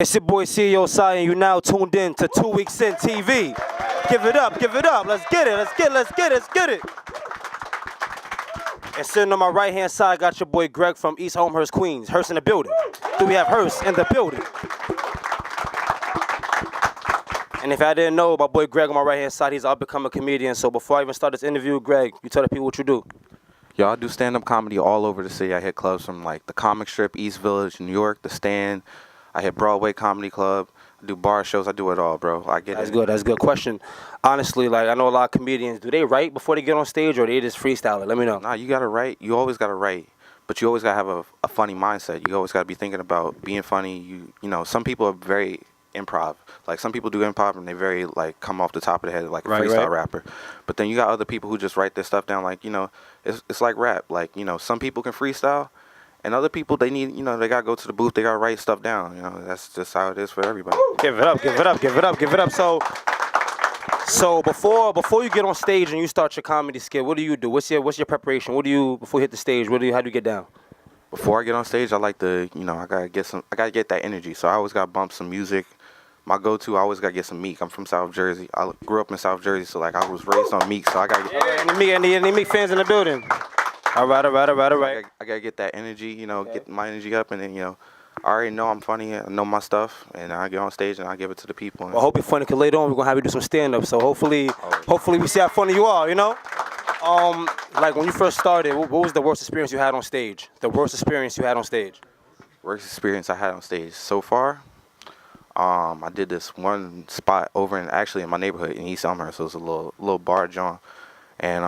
It's your boy CEO Cy, and you now tuned in to 2weeksintv. Give it up, give it up. Let's get it, let's get it, let's get it, let's get it. And sitting on my right hand side, I got your boy Greg from East Homehurst, Queens. Hurst in the building. Do we have Hurst in the building? And if I didn't know, my boy Greg on my right hand side, he's an up-and-coming comedian. So before I even start this interview, Greg, you tell the people what you do. Yo, I do stand-up comedy all over the city. I hit clubs from like the Comic Strip, East Village, New York, the Stand. I hit Broadway Comedy Club. I do bar shows. I do it all, bro. I get That's it. good. That's a good question. Honestly, like I know a lot of comedians. Do they write before they get on stage, or they just freestyle it? Let me know. Nah, you gotta write. You always gotta write, but you always gotta have a funny mindset. You always gotta be thinking about being funny. You know, some people are very improv. Like some people do improv and they very like come off the top of the head like a freestyle rapper. But then you got other people who just write their stuff down. Like it's like rap. Like some people can freestyle. And other people, they need, they got to go to the booth. They got to write stuff down. That's just how it is for everybody. Give it up, give it up, give it up, give it up. So before you get on stage and you start your comedy skit, what do you do? What's your preparation? Before you hit the stage, how do you get down? Before I get on stage, I like to, I got to get that energy. So I always got to bump some music. My go-to, I always got to get some Meek. I'm from South Jersey. I grew up in South Jersey, so like I was raised on Meek, so I got to get... Any Meek fans in the building? All right. I gotta get that energy, get my energy up, and then, I already know I'm funny, I know my stuff, and I get on stage and I give it to the people. Well, I hope you're funny, because later on we're gonna have you do some stand-up, so hopefully we see how funny you are, Like when you first started, what was the worst experience you had on stage? The worst experience you had on stage? Worst experience I had on stage so far? I did this one spot over in my neighborhood in East Elmhurst, so it was a little bar joint, and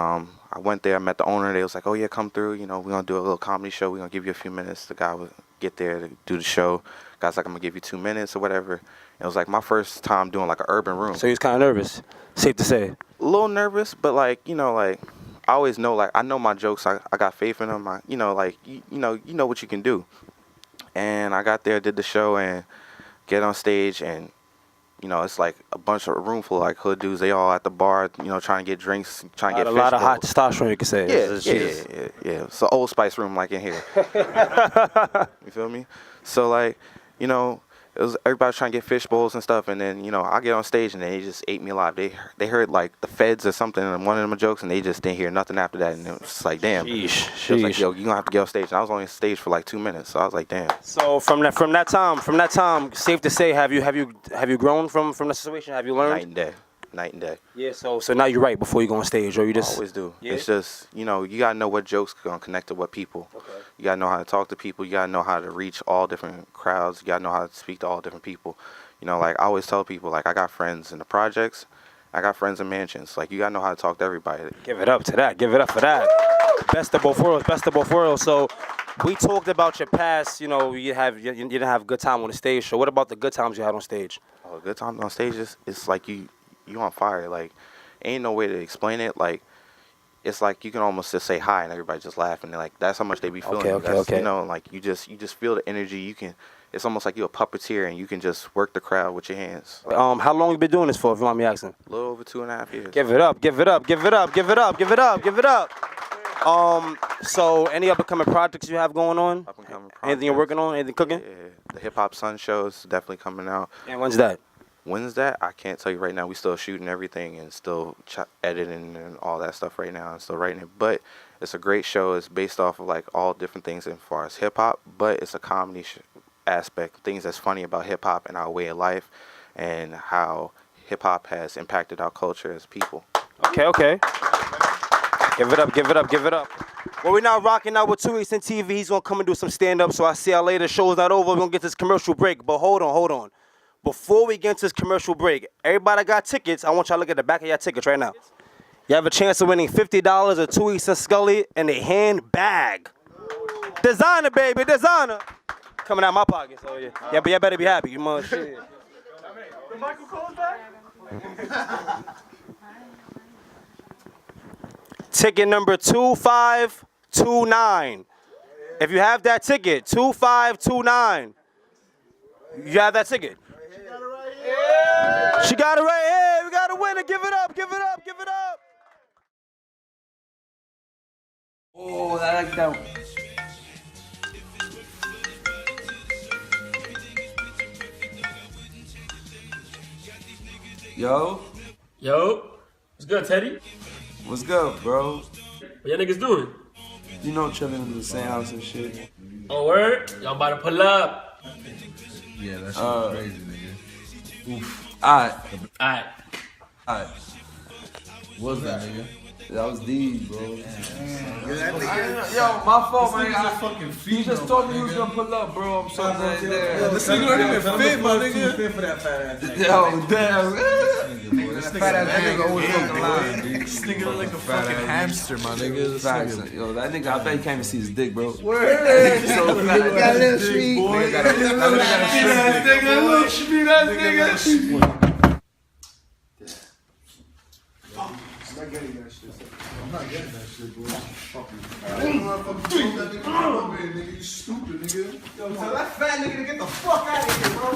I went there, I met the owner, they was like, oh yeah, come through, we're going to do a little comedy show, we're going to give you a few minutes. The guy would get there to do the show. Guy's like, I'm going to give you 2 minutes or whatever. And it was like my first time doing like an urban room. So he was kind of nervous, safe to say. A little nervous, but like, I always know, like, I know my jokes, I got faith in them, you know what you can do. And I got there, did the show, and get on stage, and it's like a room full of like hood dudes. They all at the bar, trying to get drinks, trying to get a lot of hot testosterone, you could say. Yeah. It's an Old Spice room like in here. You feel me? So like, it was everybody trying to get fish bowls and stuff, and then I get on stage and they just ate me alive. They heard like the feds or something in one of them jokes, and they just didn't hear nothing after that, and it was just like, damn. Sheesh. It was like, yo, you gonna have to get on stage. And I was only on stage for like 2 minutes, so I was like, damn. So from that time, safe to say, have you grown from the situation? Have you learned? Night and day. Yeah. So now you're right before you go on stage, or you just always do. Yeah? It's just you gotta know what jokes gonna connect to what people. Okay. You gotta know how to talk to people. You gotta know how to reach all different crowds. You gotta know how to speak to all different people. Like I always tell people, like I got friends in the projects, I got friends in mansions. Like you gotta know how to talk to everybody. Give it up to that. Give it up for that. Best of both worlds. Best of both worlds. So we talked about your past. You didn't have a good time on the stage. So what about the good times you had on stage? Oh, good times on stage it's like you on fire. Like ain't no way to explain it. Like it's like you can almost just say hi and everybody just laughing. Like that's how much they be feeling. Okay. Like you just feel the energy. It's almost like you're a puppeteer and you can just work the crowd with your hands. How long you been doing this for, if you mind me asking? A little over 2.5 years. Give it up, give it up, give it up, give it up, give it up, give it up. So any up-and-coming projects you have going on? Up-and-coming projects. Anything you're working on? Anything cooking? Yeah, the Hip Hop Sun show is definitely coming out. And when's that? When's that? I can't tell you right now. We still shooting everything and still editing and all that stuff right now and still writing it. But it's a great show. It's based off of like all different things as far as hip hop, but it's a comedy aspect, things that's funny about hip hop and our way of life and how hip hop has impacted our culture as people. Okay. Give it up, give it up, give it up. Well, we're now rocking out with 2weeksintv. He's gonna come and do some stand-up, so I see y'all later. Show's not over. We're gonna get this commercial break. But hold on. Before we get into this commercial break, everybody got tickets. I want y'all to look at the back of your tickets right now. You have a chance of winning $50 of 2 Weeks in Scully and a handbag. Designer, baby, designer. Coming out my pocket, so yeah. Yeah, but you better be happy. You must shit. The Michael Cole's back? Ticket number 2529. If you have that ticket, 2529. You have that ticket. She got it right here. We got a winner. Give it up, give it up, give it up. Oh, I like that one. Yo, What's good, Teddy? what's good, bro? What y'all niggas doing? You know, chilling in the same house and shit. Oh, word? Y'all about to pull up. Yeah, that shit was crazy, nigga. Oof. Alright, Alright. alright. What was that, nigga? That was D, bro. That nigga, Yo, my fault, man. this nigga's a fucking You just told me he was gonna pull up, bro. I'm sorry. This nigga don't even fit, my nigga. Fit for that fat ass nigga. Yo, damn. This nigga always look blind, dude. This nigga look like a fucking hamster, my nigga. This Facts. nigga. Yo, that nigga, I bet he came to see his dick, bro. Got a little street, boy. That little street ass nigga. I'm not getting that shit, bro. Fucking. Nigga, you stupid, nigga. Yo, tell that fat nigga to get the fuck out of here, bro.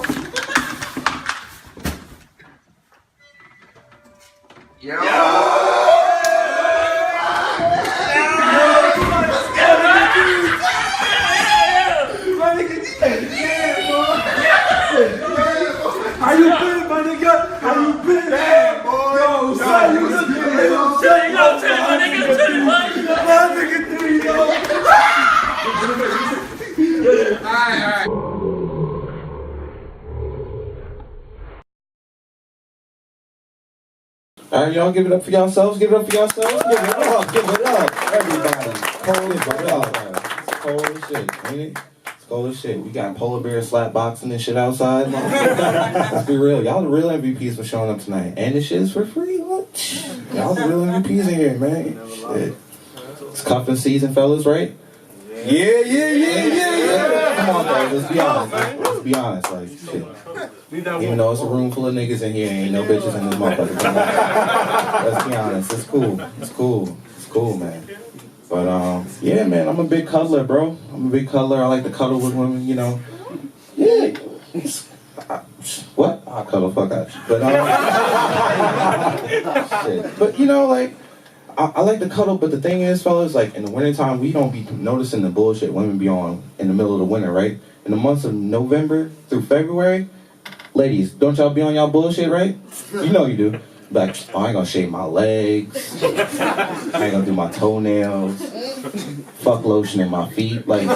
How you been, my nigga? How you been? Yo, son, you look good. Teddy, my nigga, Teddy, My nigga, three, yo. All right, y'all, give it up for yourselves. Give it up for yourselves. Give it up. Give it up, everybody. Cold as shit. It's cold as shit, ain't it? It's cold as shit. We got polar bear slap boxing and shit outside. Let's be real. Y'all the real MVPs for showing up tonight. And this shit is for free. Look. Y'all the real MVPs in here, man. Shit. It's cuffing season, fellas, right? Yeah. Come on, guys. Let's be honest. Let's be honest. Like, shit. Even though it's a room full of niggas in here, ain't no bitches in this motherfucker. Let's be honest. It's cool. It's cool, man. But, yeah, man, I'm a big cuddler, bro. I'm a big cuddler. I like to cuddle with women, you know. Yeah. What? I'll cuddle fuck out you. But, shit. But, you know, like, I like to cuddle, but the thing is, fellas, like, in the wintertime, we don't be noticing the bullshit women be on in the middle of the winter, right? In the months of November through February, ladies, don't y'all be on y'all bullshit, right? You know you do. Like, oh, I ain't gonna shave my legs. I ain't gonna do my toenails. Fuck lotion in my feet. Like,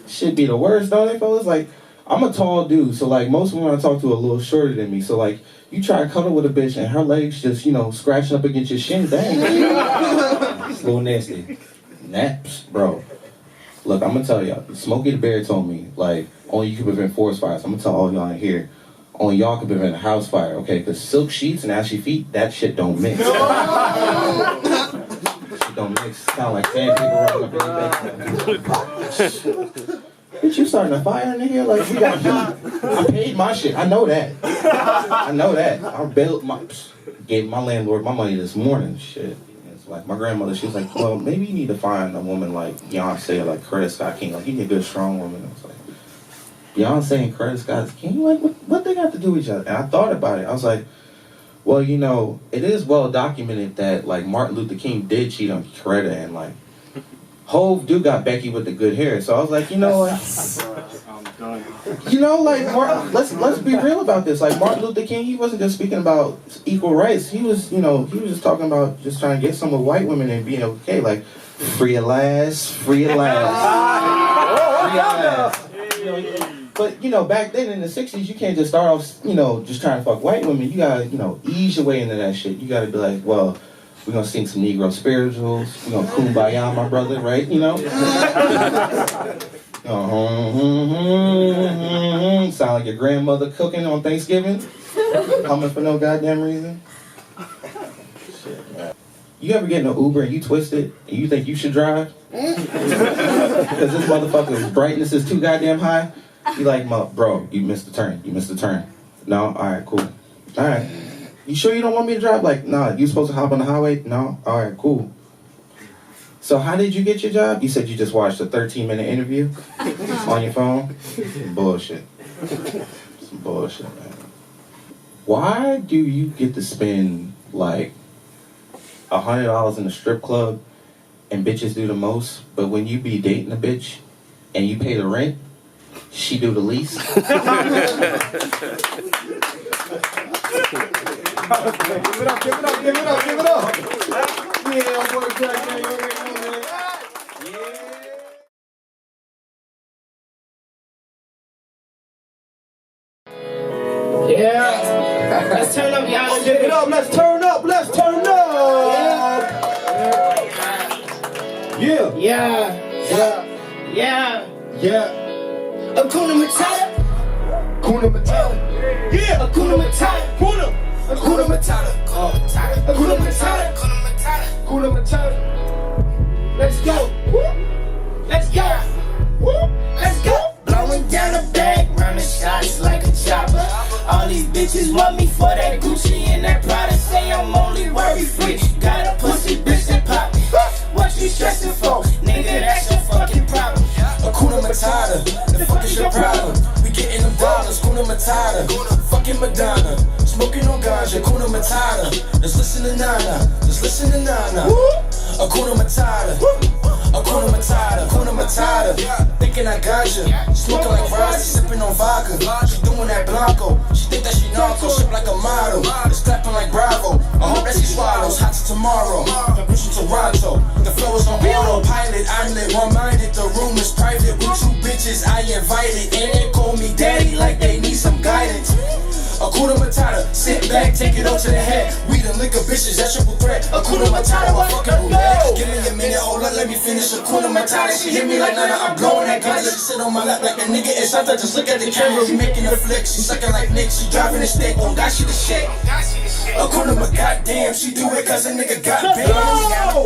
shit be the worst, don't they, fellas? Like, I'm a tall dude, so, like, most women I talk to are a little shorter than me. So, like, you try to cuddle with a bitch and her legs just, you know, scratching up against your shin, dang. It's a little nasty. Naps, bro. Look, I'm gonna tell y'all, Smokey the Bear told me, like, only you can prevent forest fires. I'm gonna tell all y'all in here, only y'all can prevent a house fire, okay? Because silk sheets and ashy feet, that shit don't mix. Shit don't mix. Sound like sandpaper running up in your basement. Bitch, you starting a fire in here? Like, we got heat. I paid my shit. I know that. I gave my landlord my money this morning. Shit. Like, my grandmother, she was like, well, maybe you need to find a woman like Beyonce or like Curtis Scott King. Like, you need a good, strong woman. I was like, Beyonce and Curtis Scott King? Like, what they got to do with each other? And I thought about it. I was like, well, you know, it is well documented that, like, Martin Luther King did cheat on Coretta, and, like, Hove do got Becky with the good hair. So I was like, you know what? You know, like, let's be real about this. Like, Martin Luther King, he wasn't just speaking about equal rights. He was, you know, he was just talking about just trying to get some of white women and being okay. Like, free at last. But, you know, back then in the 60s, you can't just start off, you know, just trying to fuck white women. You gotta, you know, ease your way into that shit. You gotta be like, well, we're gonna sing some Negro spirituals. We're gonna kumbaya, my brother, right? You know? Sound like your grandmother cooking on Thanksgiving. Humming for no goddamn reason. Shit, man. You ever get in an Uber and you twisted and you think you should drive? Because this motherfucker's brightness is too goddamn high? You like, bro, you missed the turn. No? Alright, cool. Alright. You sure you don't want me to drive? Like, nah, you supposed to hop on the highway? No? Alright, cool. So how did you get your job? You said you just watched a 13-minute interview on your phone? Bullshit. Some bullshit, man. Why do you get to spend, like, $100 in a strip club and bitches do the most, but when you be dating a bitch and you pay the rent, She do the least. Give it up, give it up, give it up, give it up. Yeah, boy, Jack, man, you already know, man. Yeah. Let's turn up, y'all. Give it up, let's turn up, let's turn up. Yeah. Yeah. Yeah. Yeah. Yeah. Hakuna Matata. Kuna Matata. Yeah. Hakuna Matata. Hakuna Matata. Hakuna Matata. Hakuna Matata. Let's go. Let's go. Let's go. Blowing down the bag, running shots like a chopper. All these bitches want me for that Gucci and that Prada. Say I'm only worry free. Got a pussy bitch that pop me. What you stressing for? Nigga, that's your fucking problem. Hakuna Matata, the fuck is your problem? We getting them dollars, Hakuna Matata. Fucking Madonna, smoking on ganja, Hakuna Matata. Just listen to Nana, just listen to Nana. Hakuna Matata, Hakuna Matata, Hakuna Matata. Thinking I got you, smoking like Rossi, sipping on vodka. She doing that Blanco, she think that she narco, ship like a model. It's clapping like Bravo, I hope that she swallows. Hot to tomorrow, pushing Toronto. The flow is on autopilot, I'm lit, one-minded. The room is private with two bitches I invited, and they call me daddy like they need some guidance. Hakuna Matata, sit back, take it up to the head. Weed and liquor bitches, that triple threat. Hakuna Matata, my fucking roulette. Give me a minute, hold on, let me finish. Hakuna Matata, she hit me like Nana, I'm blowing that ganja. She sit on my lap like a nigga is something. Just look at the camera, she making a flick. She sucking like Nick, she driving a stick. Oh God, she the shit. Hakuna Matata, goddamn, she do it cause a nigga got big.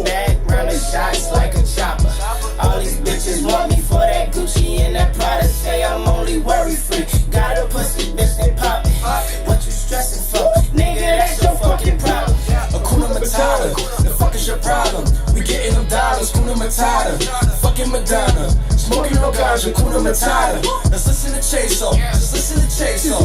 Bag, running shots like a chopper. All these bitches want me for that Gucci and that Prada. Say I'm only worry free. Got a pussy bitch that pop me. What you stressing for? Nigga, that's your fucking problem. Hakuna Matata, the fuck is your problem? We getting them dollars, Hakuna Matata. Fucking Madonna, smoking on ganja, Hakuna Matata. Let's listen to Chaso, just listen to Chaso.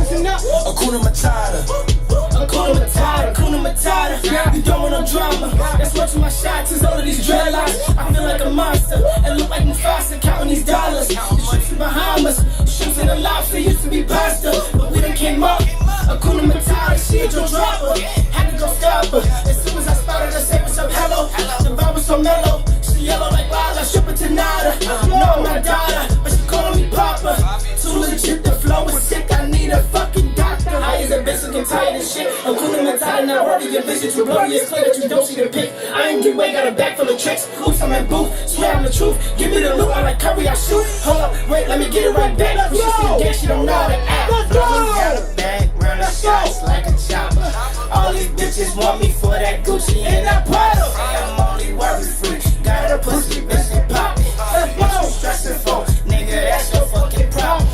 Hakuna Matata. Hakuna Matata, Hakuna Matata. You don't want no drama. That's what my shots is all of these dreadlocks. I feel like a monster and look like Mufasa counting these dollars. The ships in Bahamas, ships in the lobster used to be pasta, but we done came up. Hakuna Matata, she a Joe dropper. Had to go stop her. As soon as I spotted her, say what's up, hello. The vibe was so mellow. She yellow like Lala, ship it to Nada. No, I'm not daughter, but she calling me Papa. Too legit, the flow is sick. I need a fucking doctor. High as a bitch looking tired and shit. Hakuna Matata, not worry your vision too blurry. It's clear that you don't see the pic. I ain't way, got a bag full of tricks. Oops, I'm at booth, swear I'm the truth. Give me the loot, I like curry, I shoot. Hold up, wait, let me get it right back. She see gang, she don't know how to act. Got a bag, running shots like a chopper. All these bitches want me for that Gucci and that Prada. Say I'm only worry free. Got a pussy bitch that pop me. What you stressing for? Nigga, that's your fucking problem.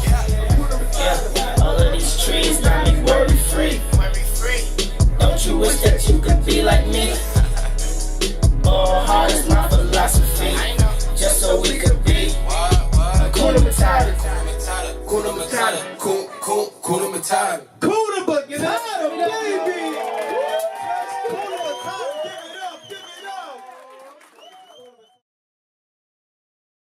Yeah, all of these trees got me worry free. Don't you wish that you could be like me? All hard is my philosophy. Just so we could be. Hakuna Matata. Hakuna Matata, Hakuna Matata.